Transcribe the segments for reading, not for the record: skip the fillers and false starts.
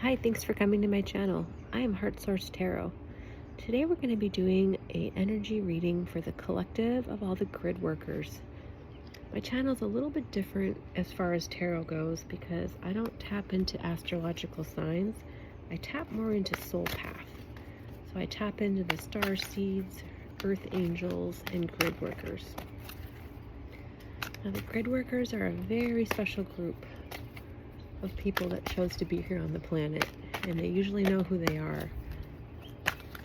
Hi, thanks for coming to my channel. I am Heart Source Tarot. Today we're going to be doing a energy reading for the collective of all the grid workers. My channel is a little bit different as far as tarot goes because I don't tap into astrological signs. I tap more into soul path. So I tap into the star seeds, earth angels, and grid workers. Now the grid workers are a very special group of people that chose to be here on the planet, and they usually know who they are.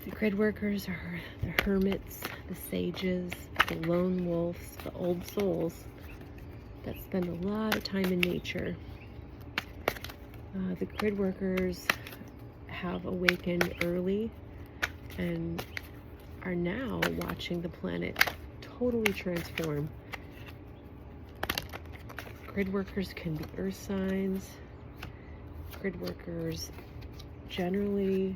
The grid workers are the hermits, the sages, the lone wolves, the old souls that spend a lot of time in nature. The grid workers have awakened early and are now watching the planet totally transform. Grid workers can be earth signs. Grid workers generally,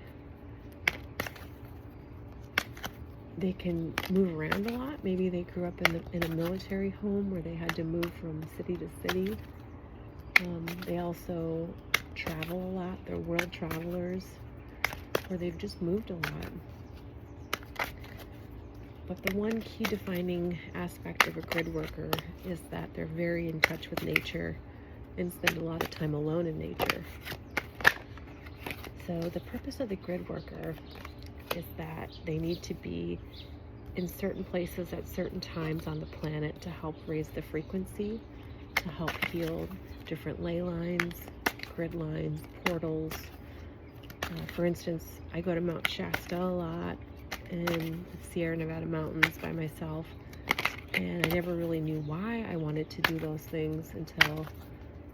they can move around a lot. Maybe they grew up in a military home where they had to move from city to city. They also travel a lot. They're world travelers, or they've just moved a lot. But the one key defining aspect of a grid worker is that they're very in touch with nature and spend a lot of time alone in nature. So the purpose of the grid worker is that they need to be in certain places at certain times on the planet to help raise the frequency, to help heal different ley lines, grid lines, portals. For instance, I go to Mount Shasta a lot in the Sierra Nevada mountains by myself, and I never really knew why I wanted to do those things until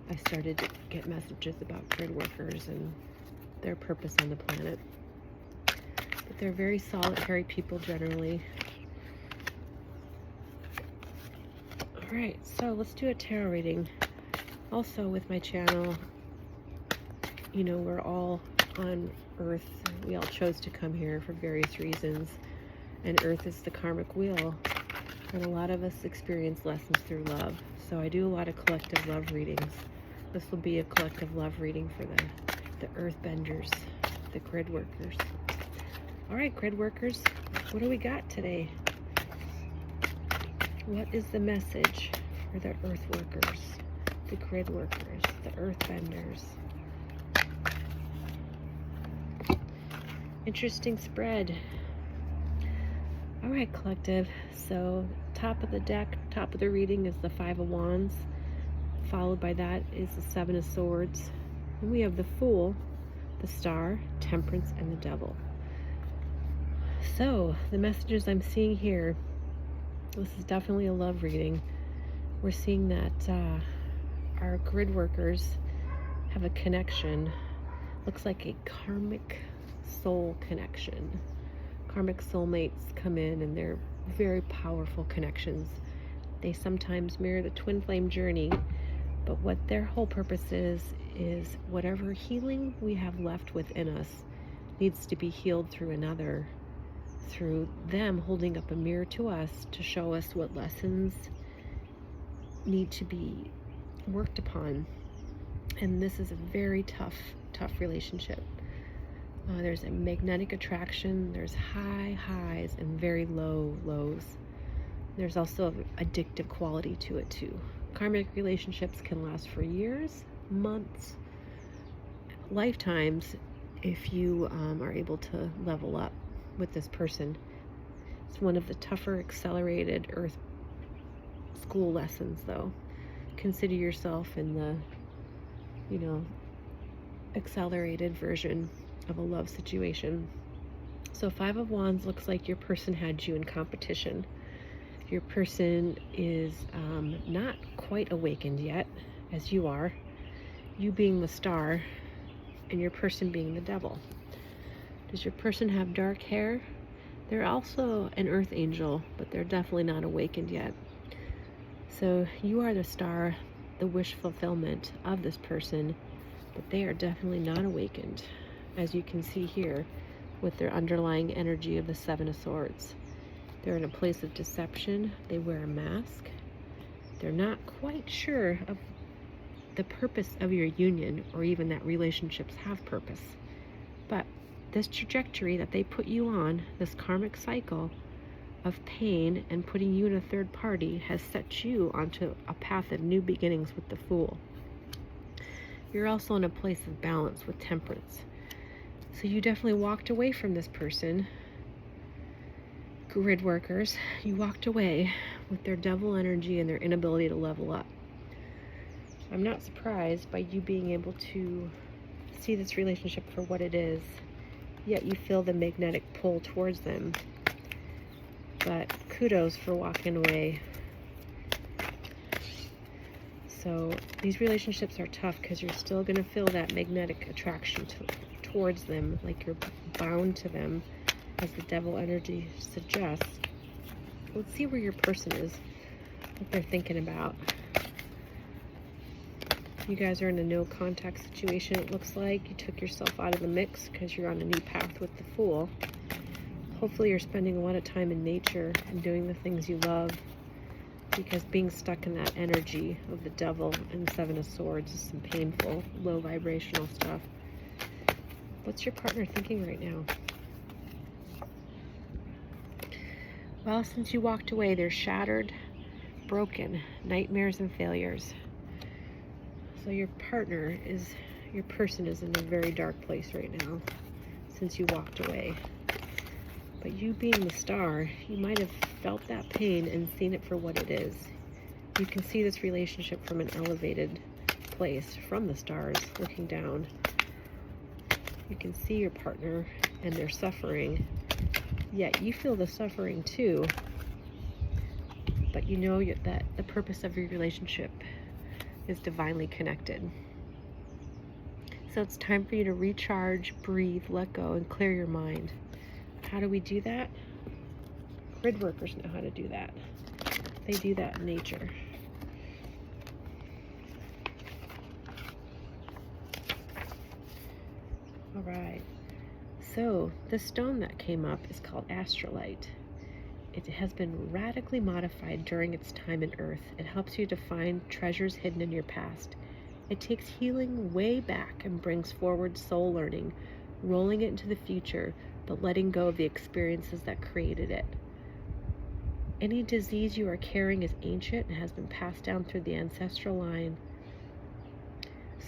I started to get messages about grid workers and their purpose on the planet. But they're very solitary people generally. Alright, so let's do a tarot reading. Also with my channel, you know, we're all on Earth. We all chose to come here for various reasons. And Earth is the karmic wheel. And a lot of us experience lessons through love. So I do a lot of collective love readings. This will be a collective love reading for the Earthbenders, the grid workers. Alright, grid workers, what do we got today? What is the message for the earth workers, the grid workers, the Earthbenders? Interesting spread. Alright, collective, so top of the deck, top of the reading is the Five of Wands. Followed by that is the Seven of Swords. And we have the Fool, the Star, Temperance, and the Devil. So, the messages I'm seeing here, this is definitely a love reading. We're seeing that our grid workers have a connection. Looks like a karmic soul connection. Karmic soulmates come in and they're very powerful connections. They sometimes mirror the twin flame journey, but what their whole purpose is whatever healing we have left within us needs to be healed through another, through them holding up a mirror to us to show us what lessons need to be worked upon. And this is a very tough relationship. There's a magnetic attraction, there's high highs and very low lows. There's also an addictive quality to it too. Karmic relationships can last for years, months, lifetimes if you are able to level up with this person. It's one of the tougher accelerated earth school lessons though. Consider yourself in the, you know, accelerated version of a love situation. So Five of Wands looks like your person had you in competition. Your person is not quite awakened yet, as you are, you being the Star and your person being the Devil. Does your person have dark hair? They're also an earth angel, but they're definitely not awakened yet. So you are the Star, the wish fulfillment of this person, but they are definitely not awakened, as you can see here with their underlying energy of the Seven of Swords. They're in a place of deception. They wear a mask. They're not quite sure of the purpose of your union or even that relationships have purpose. But this trajectory that they put you on, this karmic cycle of pain and putting you in a third party, has set you onto a path of new beginnings with the Fool. You're also in a place of balance with Temperance. So you definitely walked away from this person, grid workers. You walked away with their devil energy and their inability to level up. I'm not surprised by you being able to see this relationship for what it is, yet you feel the magnetic pull towards them. But kudos for walking away. So these relationships are tough because you're still going to feel that magnetic attraction towards them, like you're bound to them, as the devil energy suggests. Let's see where your person is, what they're thinking about. You guys are in a no contact situation, it looks like. You took yourself out of the mix because you're on a new path with the Fool. Hopefully you're spending a lot of time in nature and doing the things you love, because being stuck in that energy of the devil and Seven of Swords is some painful, low vibrational stuff. What's your partner thinking right now? Well, since you walked away, they're shattered, broken, nightmares and failures. So your person is in a very dark place right now since you walked away. But you being the star, you might have felt that pain and seen it for what it is. You can see this relationship from an elevated place, from the stars, looking down. You can see your partner and their suffering, yet you feel the suffering too. But you know that the purpose of your relationship is divinely connected. So it's time for you to recharge, breathe, let go, and clear your mind. How do we do that? Grid workers know how to do that. They do that in nature. All right. So the stone that came up is called astrolite. It has been radically modified during its time in Earth. It helps you to find treasures hidden in your past. It takes healing way back and brings forward soul learning, rolling it into the future, but letting go of the experiences that created it. Any disease you are carrying is ancient and has been passed down through the ancestral line.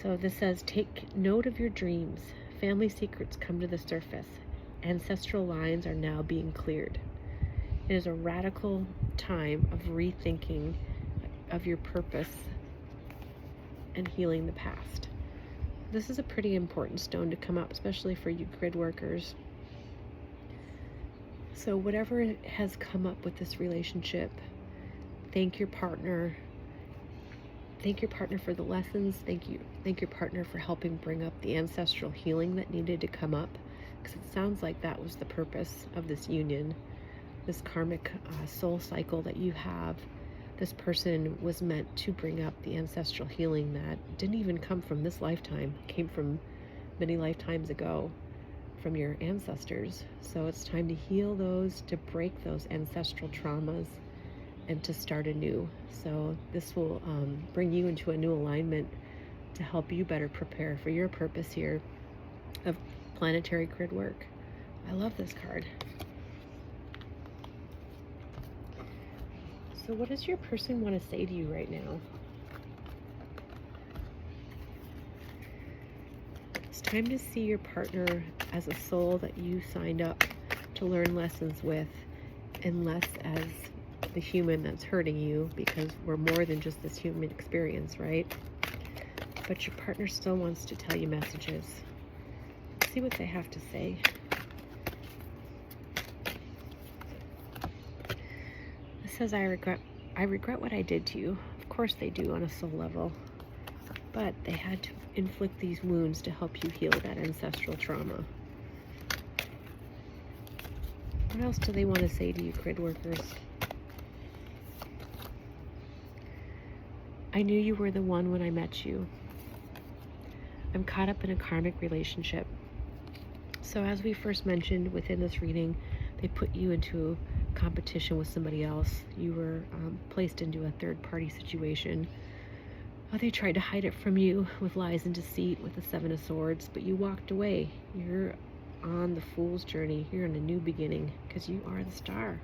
So this says, take note of your dreams. Family secrets come to the surface. Ancestral lines are now being cleared. It is a radical time of rethinking of your purpose and healing the past. This is a pretty important stone to come up, especially for you grid workers. So whatever has come up with this relationship, thank your partner. Thank your partner for the lessons. Thank your partner for helping bring up the ancestral healing that needed to come up, because it sounds like that was the purpose of this union, this karmic soul cycle that you have. This person was meant to bring up the ancestral healing that didn't even come from this lifetime, came from many lifetimes ago, from your ancestors. So it's time to heal those, to break those ancestral traumas, and to start anew. So this will bring you into a new alignment to help you better prepare for your purpose here of planetary grid work. I love this card. So what does your person want to say to you right now? It's time to see your partner as a soul that you signed up to learn lessons with, and less as the human that's hurting you, because we're more than just this human experience, right? But your partner still wants to tell you messages. See what they have to say. It says, I regret what I did to you. Of course they do on a soul level. But they had to inflict these wounds to help you heal that ancestral trauma. What else do they want to say to you, grid workers? I knew you were the one when I met you. I'm caught up in a karmic relationship. So as we first mentioned within this reading, they put you into competition with somebody else. You were placed into a third-party situation. Oh, they tried to hide it from you with lies and deceit with the Seven of Swords, but you walked away. You're on the Fool's journey. You're in a new beginning because you are the star.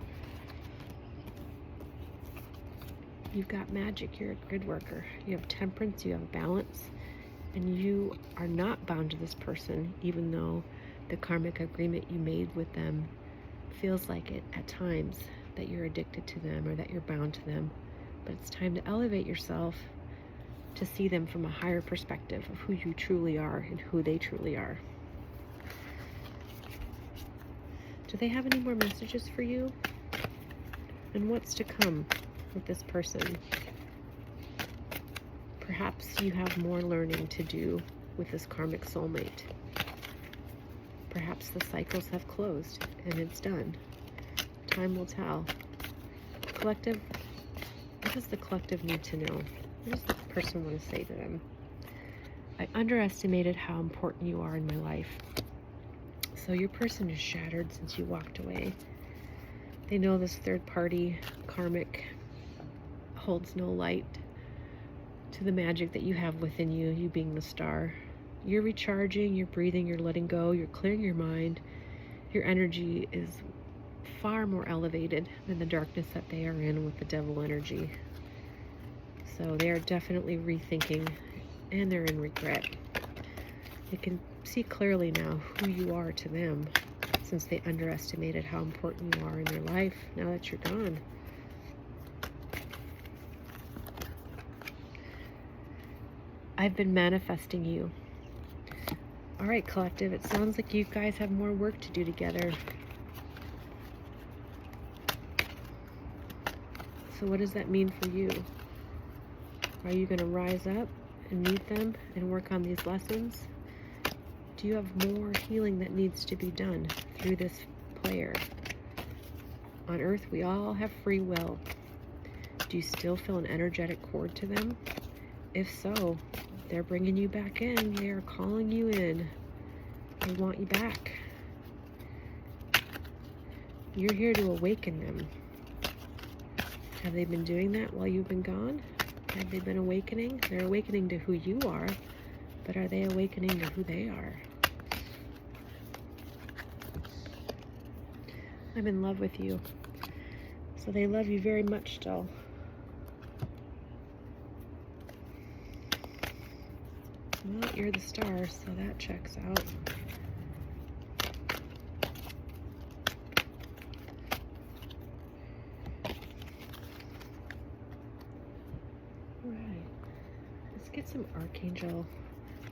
You've got magic. You're a grid worker. You have temperance. You have balance. And you are not bound to this person, even though the karmic agreement you made with them feels like it at times, that you're addicted to them or that you're bound to them. But it's time to elevate yourself to see them from a higher perspective of who you truly are and who they truly are. Do they have any more messages for you? And what's to come with this person? Perhaps you have more learning to do with this karmic soulmate. Perhaps the cycles have closed and it's done. Time will tell. Collective, what does the collective need to know? What does the person want to say to them? I underestimated how important you are in my life. So your person is shattered since you walked away. They know this third party karmic holds no light to the magic that you have within you, you being the star. You're recharging, you're breathing, you're letting go, you're clearing your mind. Your energy is far more elevated than the darkness that they are in with the devil energy. So they are definitely rethinking, and they're in regret. They can see clearly now who you are to them, since they underestimated how important you are in their life now that you're gone. I've been manifesting you. All right, collective, it sounds like you guys have more work to do together. So what does that mean for you? Are you going to rise up and meet them and work on these lessons? Do you have more healing that needs to be done through this player? On Earth, we all have free will. Do you still feel an energetic cord to them? If so, they're bringing you back in. They are calling you in. They want you back. You're here to awaken them. Have they been doing that while you've been gone? Have they been awakening? They're awakening to who you are, but are they awakening to who they are? I'm in love with you. So they love you very much still. Well, you're the star, so that checks out. Alright, let's get some Archangel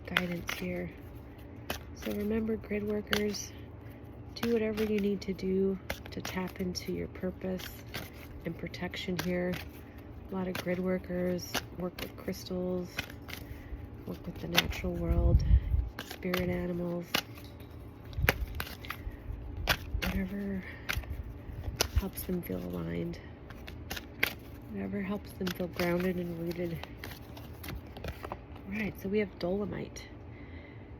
guidance here. So remember, grid workers, do whatever you need to do to tap into your purpose and protection here. A lot of grid workers work with crystals, work with the natural world, spirit animals, whatever helps them feel aligned, whatever helps them feel grounded and rooted. Right, so we have Dolomite.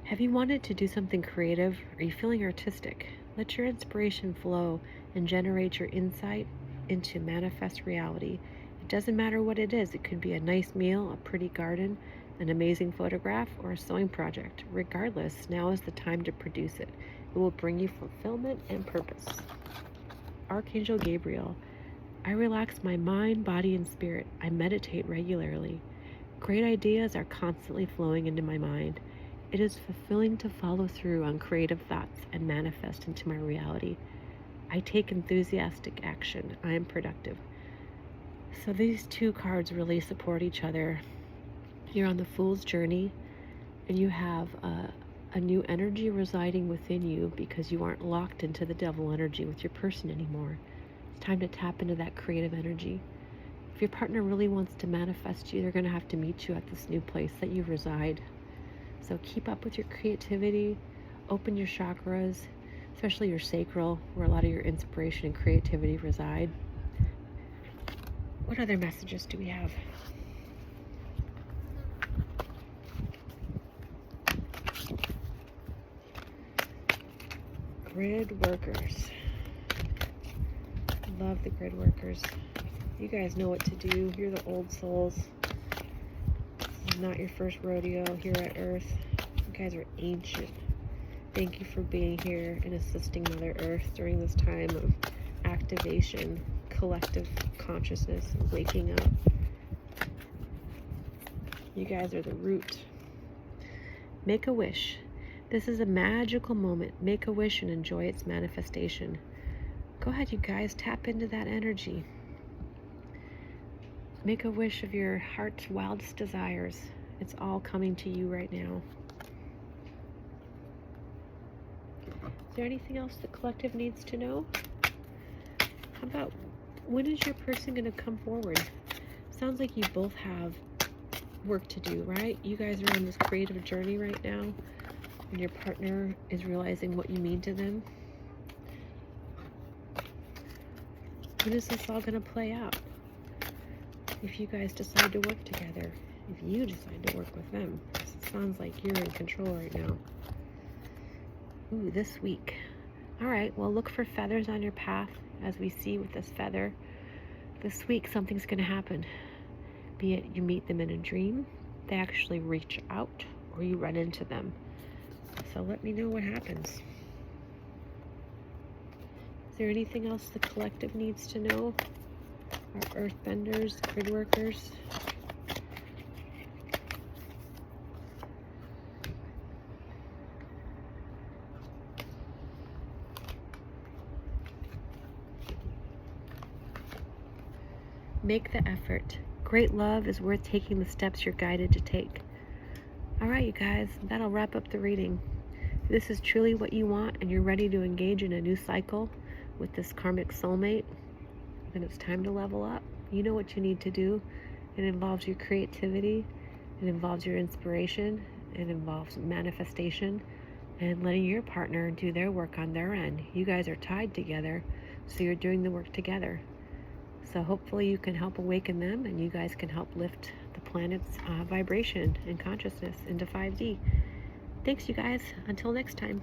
Have you wanted to do something creative? Are you feeling artistic? Let your inspiration flow and generate your insight into manifest reality. It doesn't matter what it is. It could be a nice meal, a pretty garden, an amazing photograph, or a sewing project. Regardless, now is the time to produce it. It will bring you fulfillment and purpose. Archangel Gabriel. I relax my mind, body, and spirit. I meditate regularly. Great ideas are constantly flowing into my mind. It is fulfilling to follow through on creative thoughts and manifest into my reality. I take enthusiastic action. I am productive. So these two cards really support each other. You're on the Fool's journey, and you have a new energy residing within you because you aren't locked into the devil energy with your person anymore. It's time to tap into that creative energy. If your partner really wants to manifest you, they're going to have to meet you at this new place that you reside. So keep up with your creativity, open your chakras, especially your sacral, where a lot of your inspiration and creativity reside. What other messages do we have? Grid workers. Love the grid workers. You guys know what to do. You're the old souls. is not your first rodeo here at Earth. You guys are ancient. Thank you for being here and assisting Mother Earth during this time of activation, collective consciousness, waking up. You guys are the root. Make a wish. This is a magical moment. Make a wish and enjoy its manifestation. Go ahead, you guys, tap into that energy. Make a wish of your heart's wildest desires. It's all coming to you right now. Is there anything else the collective needs to know? How about, when is your person going to come forward? Sounds like you both have work to do, right? You guys are on this creative journey right now, and your partner is realizing what you mean to them. When is this all going to play out? If you guys decide to work together, if you decide to work with them, it sounds like you're in control right now. Ooh, this week. All right, well, look for feathers on your path. As we see with this feather, this week something's going to happen. Be it you meet them in a dream, they actually reach out, or you run into them. So let me know what happens. Is there anything else the collective needs to know? Our Earthbenders, Gridworkers. Make the effort. Great love is worth taking the steps you're guided to take. All right, you guys, that'll wrap up the reading. If this is truly what you want and you're ready to engage in a new cycle with this karmic soulmate, then it's time to level up. You know what you need to do. It involves your creativity. It involves your inspiration. It involves manifestation and letting your partner do their work on their end. You guys are tied together, so you're doing the work together. So hopefully you can help awaken them, and you guys can help lift the planet's vibration and consciousness into 5D. Thanks, you guys. Until next time.